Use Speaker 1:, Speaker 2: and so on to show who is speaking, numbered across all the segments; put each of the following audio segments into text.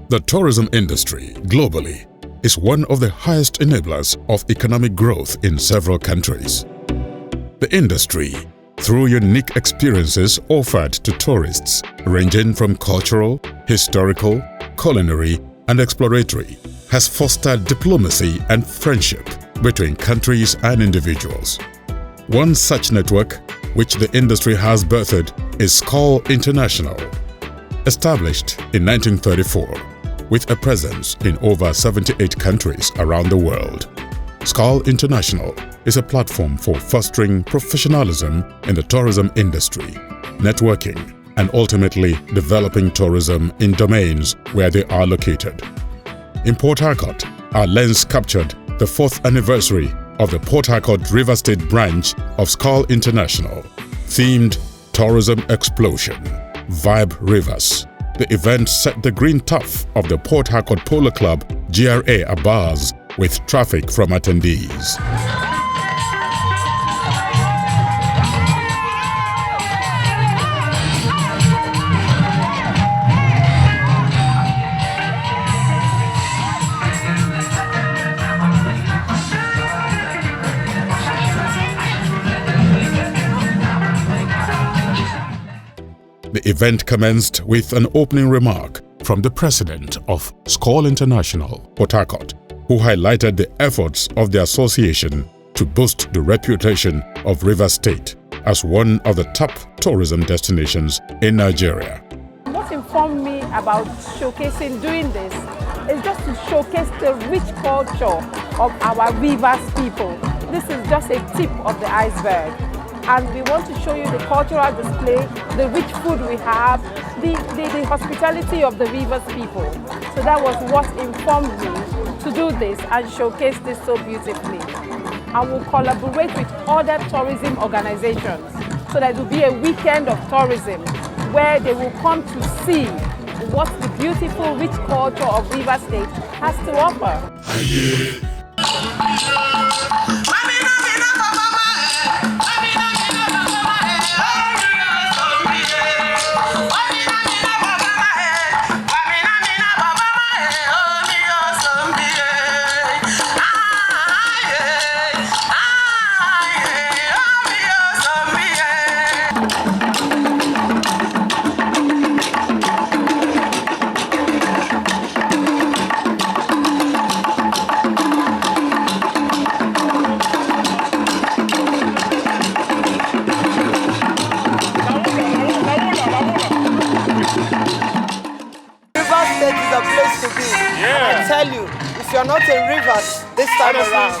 Speaker 1: The tourism industry, globally, is one of the highest enablers of economic growth in several countries. The industry, through unique experiences offered to tourists, ranging from cultural, historical, culinary, and exploratory, has fostered diplomacy and friendship between countries and individuals. One such network, which the industry has birthed, is Skal International. Established in 1934, with a presence in over 78 countries around the world, Skal International is a platform for fostering professionalism in the tourism industry, networking, and ultimately developing tourism in domains where they are located. In Port Harcourt, our lens captured the 4th anniversary of the Port Harcourt River State branch of Skal International, themed Tourism Explosion, Vibe Rivers. The event set the green turf of the Port Harcourt Polo Club GRA abuzz with traffic from attendees. The event commenced with an opening remark from the president of Skal International, Port Harcourt, who highlighted the efforts of the association to boost the reputation of River State as one of the top tourism destinations in Nigeria.
Speaker 2: What informed me about doing this is just to showcase the rich culture of our rivers people. This is just a tip of the iceberg. And we want to show you the cultural display, the rich food we have, the hospitality of the rivers people. So that was what informed me to do this and showcase this so beautifully. And we'll collaborate with other tourism organizations so that it will be a weekend of tourism where they will come to see what the beautiful, rich culture of River State has to offer.
Speaker 3: I tell you, if you're not in Rivers this time around,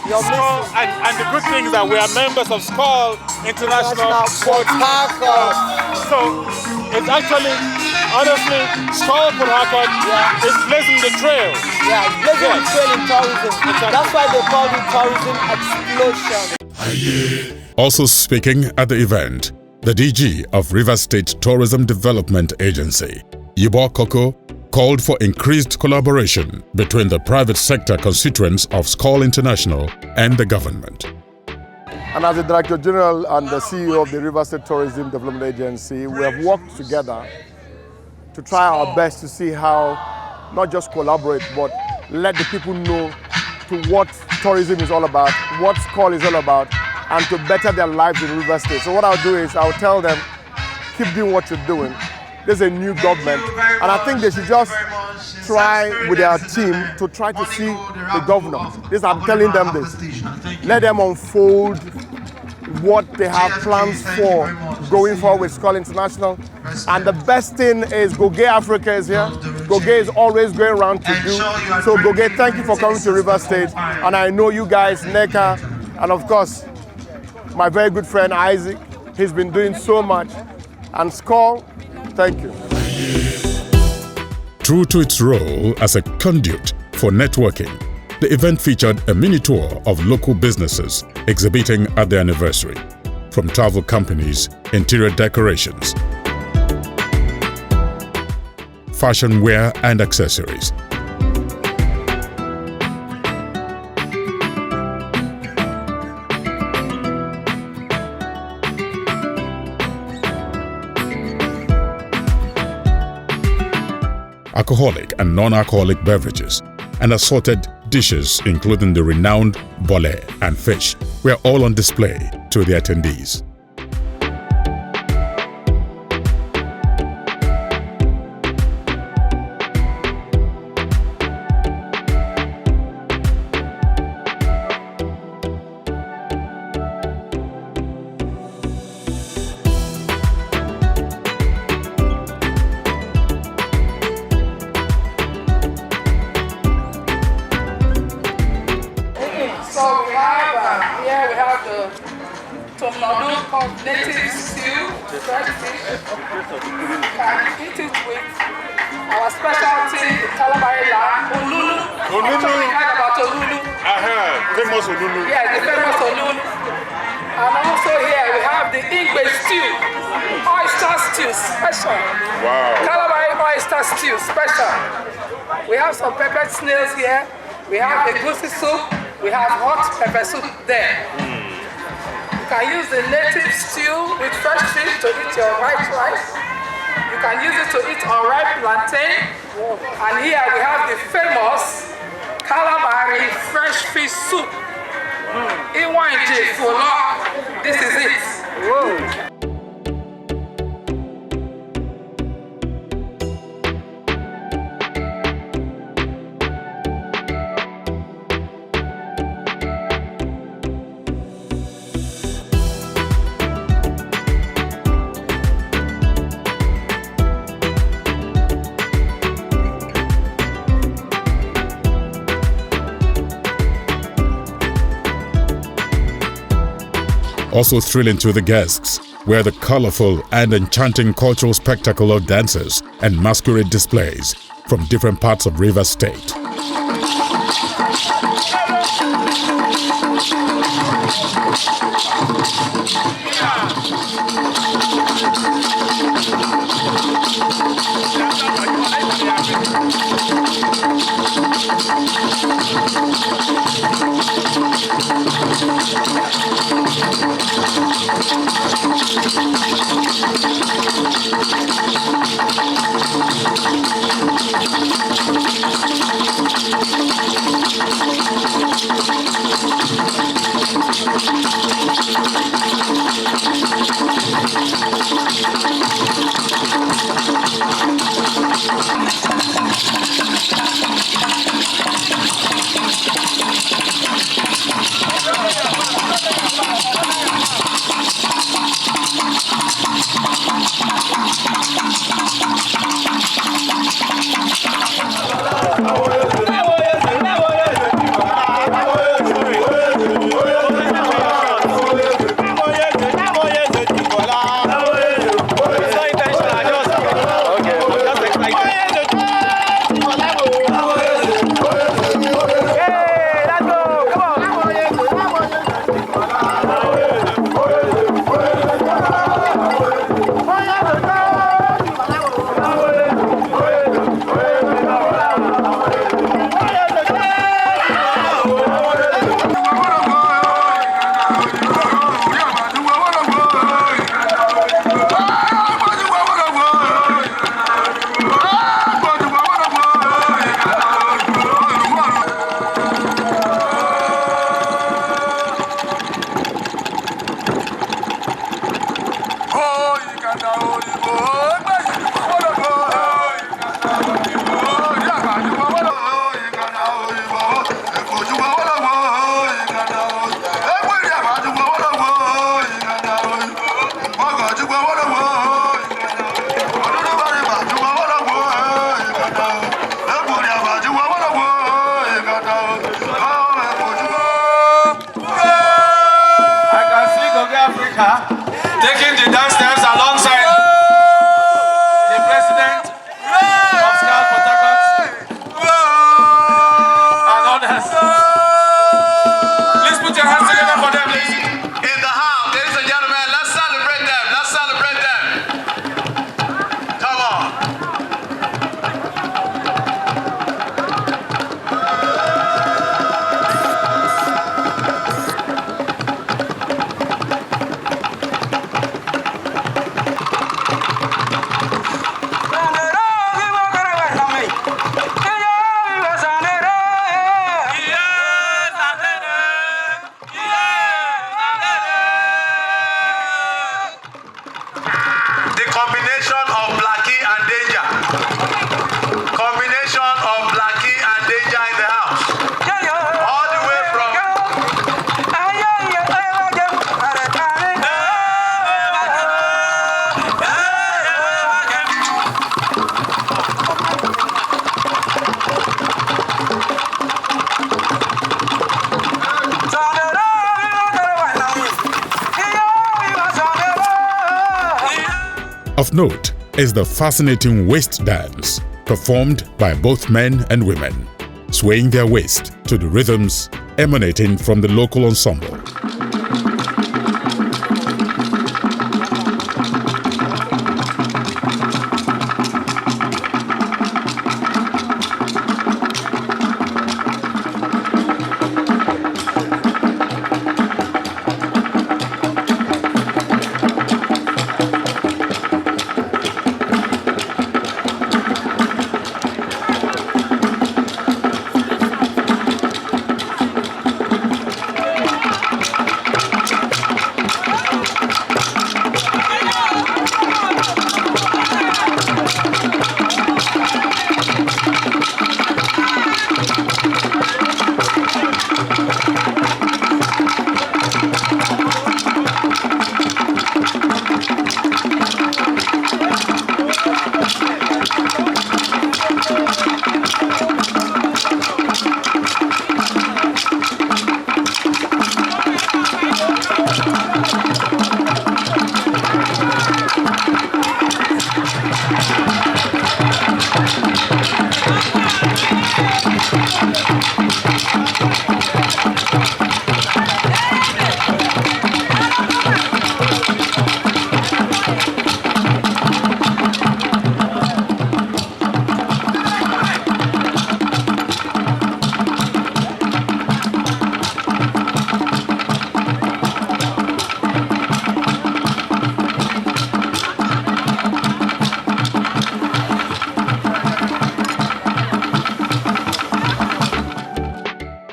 Speaker 3: you're missing.
Speaker 4: And the good thing is that we are members of Skal International Port Harcourt. So it's actually, honestly, Skal Port Harcourt is blazing the trail.
Speaker 3: Yeah, it's blazing the trail in tourism. Exactly. That's why they call it Tourism Explosion.
Speaker 1: Also speaking at the event, the DG of River State Tourism Development Agency, Yibo Koko, called for increased collaboration between the private sector constituents of Skal International and the government.
Speaker 5: And as the Director General and the CEO of the River State Tourism Development Agency, we have worked together to try our best to see how not just collaborate, but let the people know to what tourism is all about, what Skal is all about, and to better their lives in River State. So what I'll do is I'll tell them, keep doing what you're doing. There's a new government, and I think they should just try with their team to try to see the governor. I'm telling them this. Let them unfold what they have plans for going forward with Skal International. And the best thing is Goge Africa is here. Goge is always going around to do. So Goge, thank you for coming to River State. And I know you guys, Neka, and of course, my very good friend Isaac, he's been doing so much. And Skal, thank you.
Speaker 1: True to its role as a conduit for networking, the event featured a mini tour of local businesses exhibiting at the anniversary, from travel companies, interior decorations, fashion wear and accessories, alcoholic and non-alcoholic beverages, and assorted dishes including the renowned bole and fish were all on display to the attendees.
Speaker 2: Native stew, fresh fish. You can eat it with our specialty, the calamari lamb, olulu.
Speaker 4: Olulu.
Speaker 2: You heard about olulu?
Speaker 4: I heard. Famous olulu.
Speaker 2: Yeah, the famous olulu. And also here we have the Ingwe stew, oyster stew, special.
Speaker 4: Wow.
Speaker 2: Calamari oyster stew, special. We have some peppered snails here. We have the goosey soup. We have hot pepper soup there. You can use the native stew with fresh fish to eat your white rice. You can use it to eat unripe plantain. And here we have the famous calamari fresh fish soup. Iwanje Folo. This is it. Whoa.
Speaker 1: Also thrilling to the guests were the colorful and enchanting cultural spectacle of dances and masquerade displays from different parts of Rivers State.
Speaker 6: Taking the dance steps alongside the president of Skal, Port Harcourt, and others. Please put your hands together for them, please. In the house, ladies and gentlemen, let's celebrate them. Let's celebrate them. Come on.
Speaker 1: note is the fascinating waist dance, performed by both men and women, swaying their waist to the rhythms emanating from the local ensemble.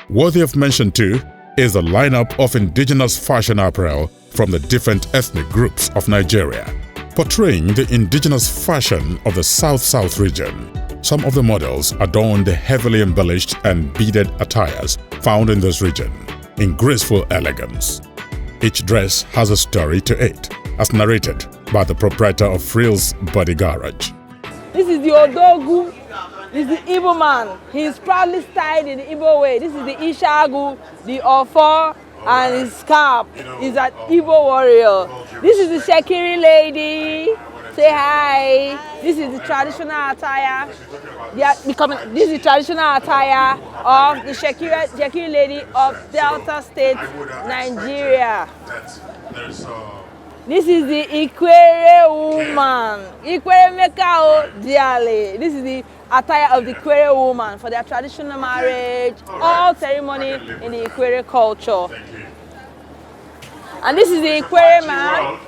Speaker 1: Worthy of mention too is the lineup of indigenous fashion apparel from the different ethnic groups of Nigeria, portraying the indigenous fashion of the South-South region. Some of the models adorn the heavily embellished and beaded attires found in this region in graceful elegance. Each dress has a story to it, as narrated by the proprietor of Frill's Body Garage.
Speaker 7: This is the Odogu. This is the Igbo man. He is proudly styled in the Igbo way. This is the Ishagu, the Ofo, and his Skal. He's an Igbo warrior. This is the Shekiri lady. Say hi. This is the traditional attire. This is the traditional attire of the Shekiri lady of Delta State, Nigeria. This is the Ikwere woman. Ikwere Mekao Diale. This is the attire of the Ikwere woman for their traditional marriage, all ceremony in the Ikwere culture. And this is the Ikwere man,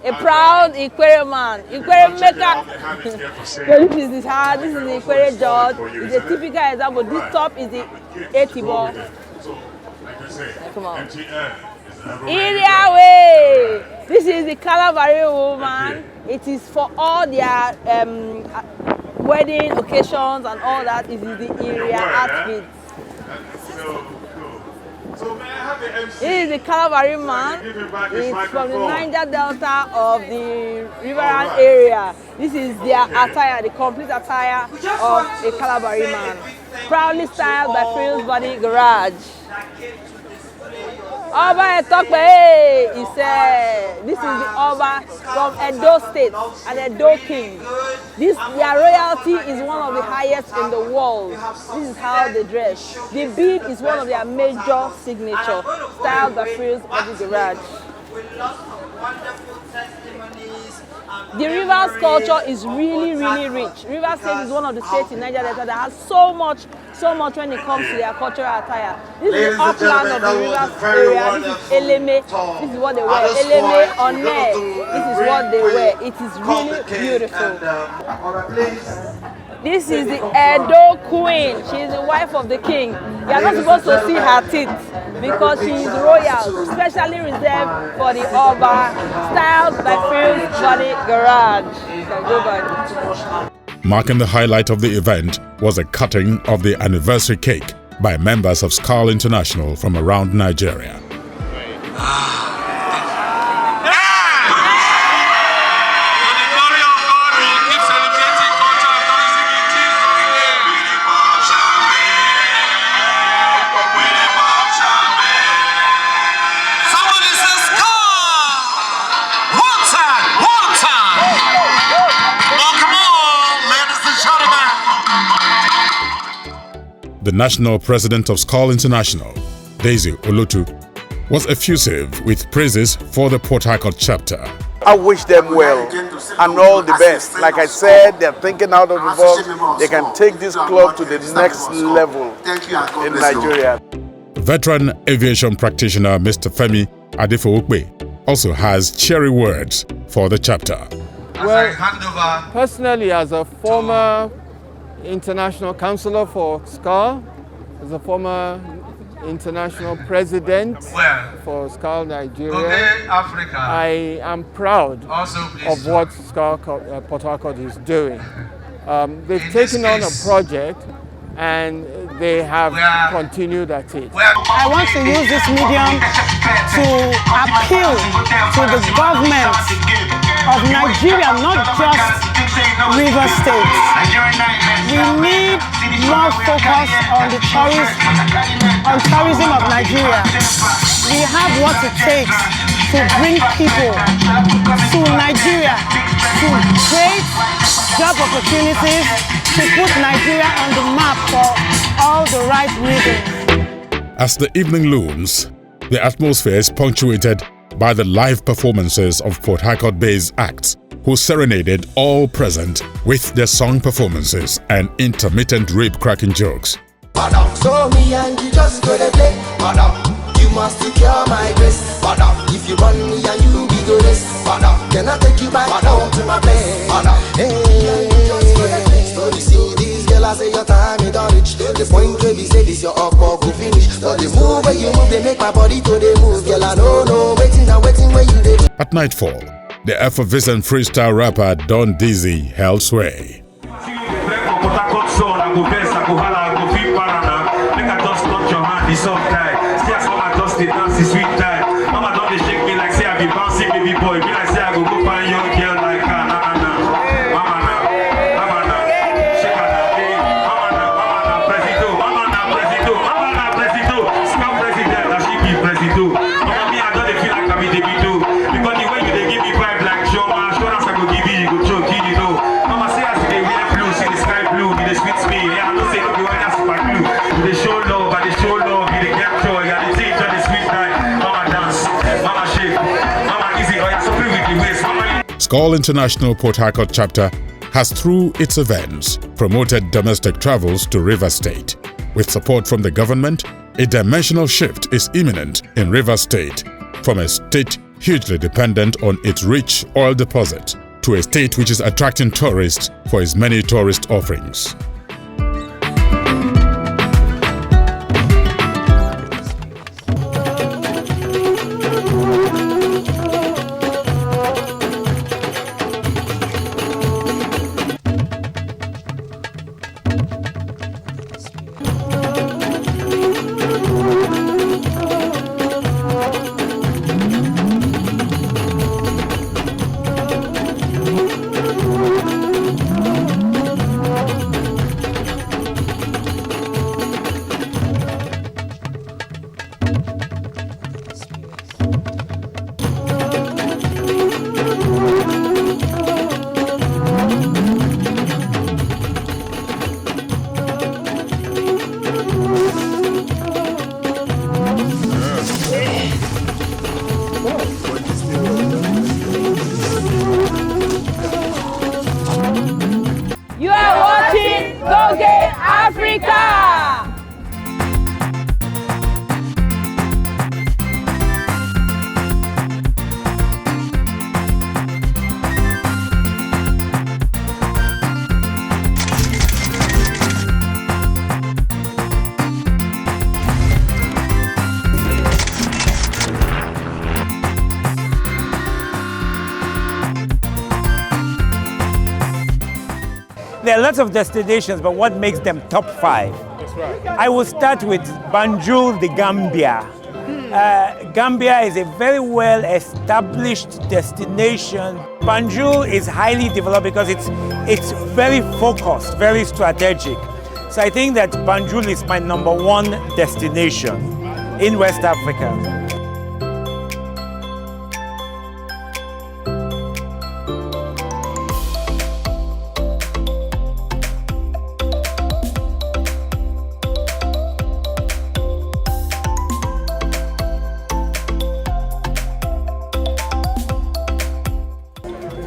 Speaker 7: a proud Ikwere man. Ikwere Meka. So this is his heart, this is the Ikwere judge. It's a typical example. This top is the Etibo. Come on. Iriawe. This is the Calavari woman. It is for all their wedding occasions and all that. It is the area outfit. This is the Calavari man. It's from the Niger Delta of the Riverine area. This is their attire, the complete attire of a Calavari man. Proudly styled by Frill's Body Garage. Oba Etokpe, he said, this is the Oba from Edo State, an Edo king. Their royalty is one of the highest in the world. This is how they dress. The bead is one of their major signature, styled by Frill's Body Garage. The Rivers culture is really, really rich. Rivers State is one of the states in Niger Delta that has so much when it comes to their cultural attire. This is the upland of the Rivers area. This is Eleme. This is what they wear. Eleme on neck. This is what they wear. It is really beautiful. This is the Edo queen. She is the wife of the king. You are not supposed to see her teeth because she is royal, specially reserved for the Oba, styled by Frill's Body Garage. Go back.
Speaker 1: Marking the highlight of the event was a cutting of the anniversary cake by members of Skal International from around Nigeria. The national president of Skal International, Daisy Olotu, was effusive with praises for the Port Harcourt chapter.
Speaker 5: I wish them well and all the best. Like I said, they're thinking out of the box. They can take this club to the next level in Nigeria.
Speaker 1: Veteran aviation practitioner Mr. Femi Adefowokpe also has cheery words for the chapter.
Speaker 8: Well, personally, as a former international councillor for Skal, as a former international president for Skal Nigeria, I am proud of what Skal Port Harcourt is doing. They've taken on a project and they have continued at it.
Speaker 9: I want to use this medium to appeal to the government of Nigeria, not just River State. We need more focus on the tourism of Nigeria. We have what it takes to bring people to Nigeria, to create job opportunities, to put Nigeria on the map for all the right reasons.
Speaker 1: As the evening looms, the atmosphere is punctuated by the live performances of Port Harcourt-based acts who serenaded all present with their song performances and intermittent rib-cracking jokes.
Speaker 10: So me and you just go to play, you must secure my grace. If you run me and you be good, then I take you back home to my place. So you see these girls, I say your time is don't reach. The point where we say this your up or go finish. So the move where you move, they make my body to the move. Girl, I know, waiting where you did.
Speaker 1: At nightfall, the effervescent freestyle rapper Don Dizzy held sway. Skal International Port Harcourt chapter has, through its events, promoted domestic travels to River State. With support from the government, a dimensional shift is imminent in River State from a state hugely dependent on its rich oil deposit to a state which is attracting tourists for its many tourist offerings.
Speaker 7: You are watching Goge Africa!
Speaker 11: There are lots of destinations, but what makes them top 5?
Speaker 4: That's right.
Speaker 11: I will start with Banjul, the Gambia. Gambia is a very well-established destination. Banjul is highly developed because it's very focused, very strategic. So I think that Banjul is my #1 destination in West Africa.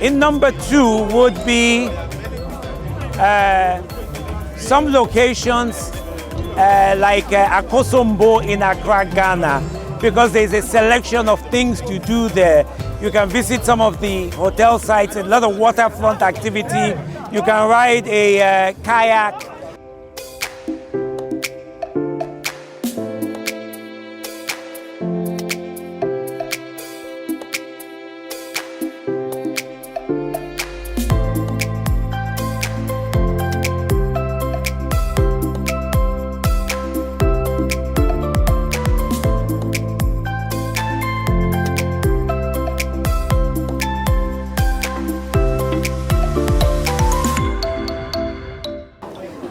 Speaker 11: In number 2 would be some locations like Akosombo in Accra, Ghana, because there's a selection of things to do there. You can visit some of the hotel sites, a lot of waterfront activity. You can ride a kayak.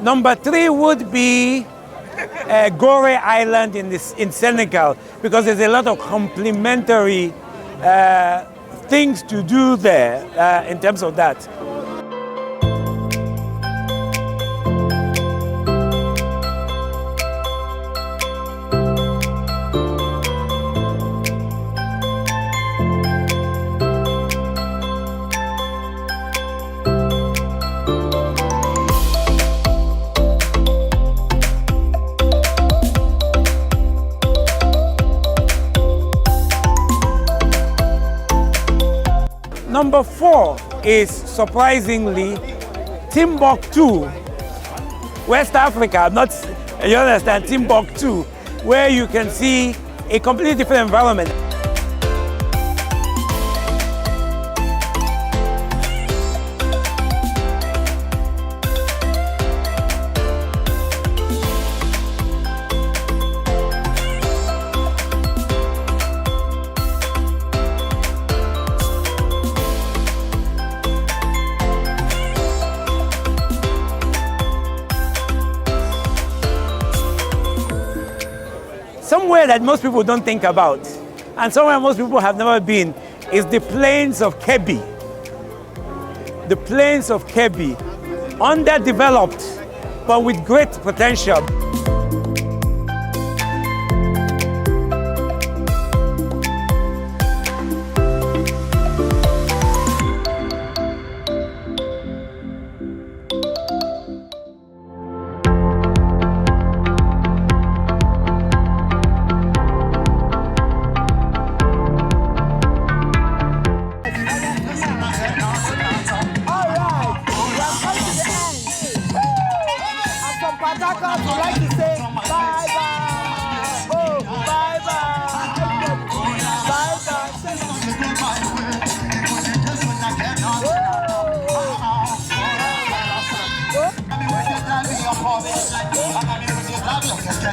Speaker 11: Number 3 would be Goge Island in Senegal, because there's a lot of complementary things to do there in terms of that. Number 4 is, surprisingly, Timbuktu, West Africa, not, you understand, Timbuktu, where you can see a completely different environment. Somewhere that most people don't think about, and somewhere most people have never been, is the plains of Kebbi. The plains of Kebbi, underdeveloped, but with great potential.
Speaker 10: Port Harcourt would like to say bye-bye. Oh, bye-bye.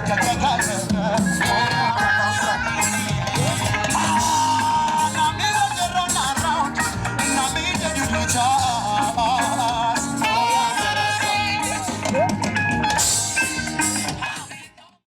Speaker 10: Bye-bye.